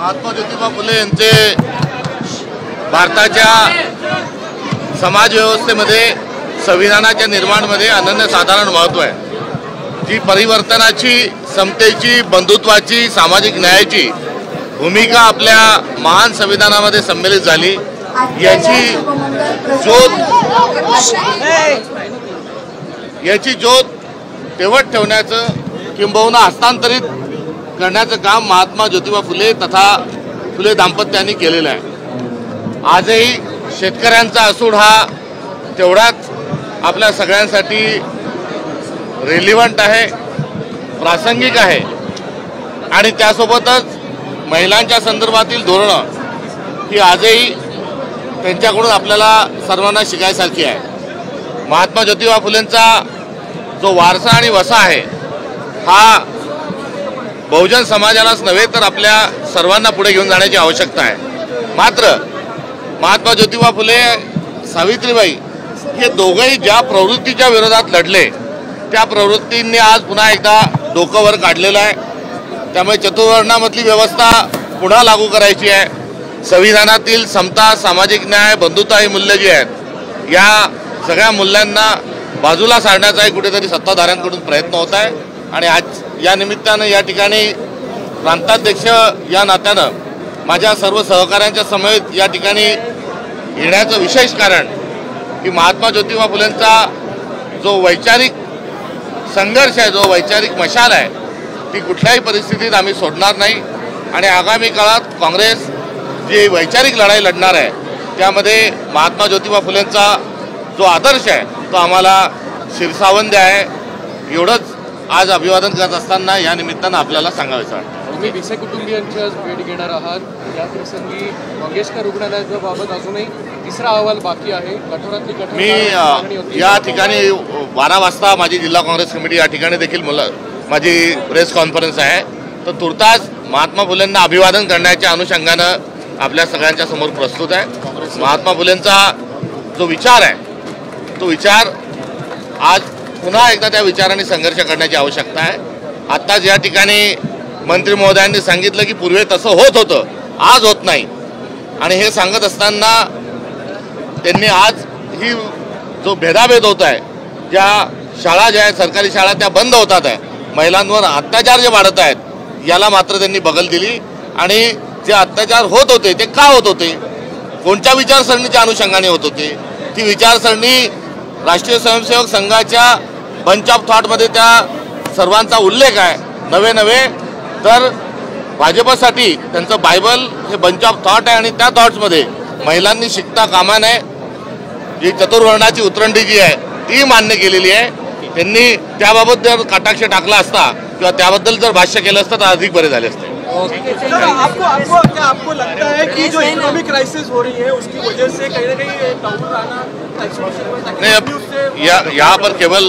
महात्मा ज्योतिबा फुले यांचे भारताच्या समाज व्यवस्थेमध्ये संविधानाच्या निर्माणामध्ये अनन्यसाधारण महत्त्व आहे। जी परिवर्तनाची, समतेची, बंधुत्वाची, सामाजिक न्यायाची भूमिका आपल्या महान संविधानामध्ये सम्मिलित झाली, याची ज्योत तेवत ठेवण्याचं किंबहुना हस्तांतरित करण्याचं काम महात्मा ज्योतिबा फुले तथा फुले दाम्पत्यांनी केलेलं आहे। आजही शेतकऱ्यांचा असूड हा तेवढाच आपल्या सगळ्यांसाठी रेलिव्हंट आहे, प्रासंगिक आहे आणि त्यासोबतच महिलांच्या संदर्भातील धोरणं ही आजही त्यांच्याकडून आपल्याला सर्वांना शिकायसारखी आहे। महात्मा ज्योतिबा फुलेंचा जो वारसा आणि वसा आहे हा बहुजन समाजालाच नव्हे तर आपल्या सर्वांना पुढे घेऊन जाण्याची आवश्यकता आहे। मात्र महात्मा ज्योतिबा फुले, सावित्रीबाई हे दोघंही ज्या प्रवृत्तीच्या विरोधात लढले त्या प्रवृत्तींनी आज पुन्हा एकदा डोकं वर काढलेलं आहे। त्यामुळे चतुर्वर्णामधली व्यवस्था पुन्हा लागू करायची आहे। संविधानातील समता, सामाजिक न्याय, बंधुता ही मूल्य जी आहेत या सगळ्या मूल्यांना बाजूला सारण्याचा कुठेतरी सत्ताधाऱ्यांकडून प्रयत्न होत आहे आणि आज या निमित्तानं या ठिकाणी प्रांताध्यक्ष या नात्यानं माझ्या सर्व सहकाऱ्यांच्या समेत या ठिकाणी येण्याचं विशेष कारण की महात्मा ज्योतिबा फुलेंचा जो वैचारिक संघर्ष आहे, जो वैचारिक मशाल आहे ती कुठल्याही परिस्थितीत आम्ही सोडणार नाही आणि आगामी काळात काँग्रेस जी वैचारिक लढाई लढणार आहे त्यामध्ये महात्मा ज्योतिबा फुलेंचा जो आदर्श आहे तो आम्हाला शिरसावंद आहे। एवढंच आज अभिवादन करत असताना या निमित्तानं आपल्याला सांगायचं आहे। तुम्ही विसे कुटुंबियांची आज भेट घेणार आहात। या प्रसंगी मंगेशकर रुग्णालयाच्या बाबत अजूनही तिसरा अहवाल बाकी आहे। कठोरातली कठोर मी या ठिकाणी 12 वाजता माझी जिल्हा काँग्रेस कमिटी या ठिकाणी देखील माझी प्रेस कॉन्फरन्स आहे, तर तुर्तास महात्मा फुलेंना अभिवादन करण्याच्या अनुषंगानं आपल्या सगळ्यांच्या समोर प्रस्तुत आहे। महात्मा फुलेंचा जो विचार आहे तो विचार आज पुन्हा एकदा त्या विचाराने संघर्ष करण्याची आवश्यकता आहे। आत्ताच या ठिकाणी मंत्री महोदयांनी सांगितलं की पूर्वी तसं होत होतं, आज होत नाही आणि हे सांगत असताना त्यांनी आज ही जो भेदाभेद होत आहे, ज्या शाळा ज्या आहेत सरकारी शाळा त्या बंद होतात आहे, महिलांवर अत्याचार जे वाढत आहेत याला मात्र त्यांनी बगल दिली आणि जे अत्याचार होत होते ते का होत होते, कोणत्या विचारसरणीच्या अनुषंगाने होत होते, ती विचारसरणी राष्ट्रीय स्वयंसेवक संघाच्या बंच ऑफ थॉटमध्ये त्या सर्वांचा उल्लेख आहे। नवे तर भाजपसाठी त्यांचं बायबल हे बंच ऑफ थॉट आहे आणि त्या थॉट्समध्ये महिलांनी शिकता कामा नये, जी चतुर्वर्णाची उतरंडी जी आहे ती मान्य केलेली आहे। त्यांनी त्याबाबत जर कटाक्ष टाकला असता किंवा त्याबद्दल जर भाष्य केलं असतं तर अधिक बरे झाले असते। आपको लगता है कि जो इकोनॉमिक क्राइसिस हो रही है उसकी वजह से कहीं ना कहीं डाउन आना नहीं, अब यहाँ पर केवल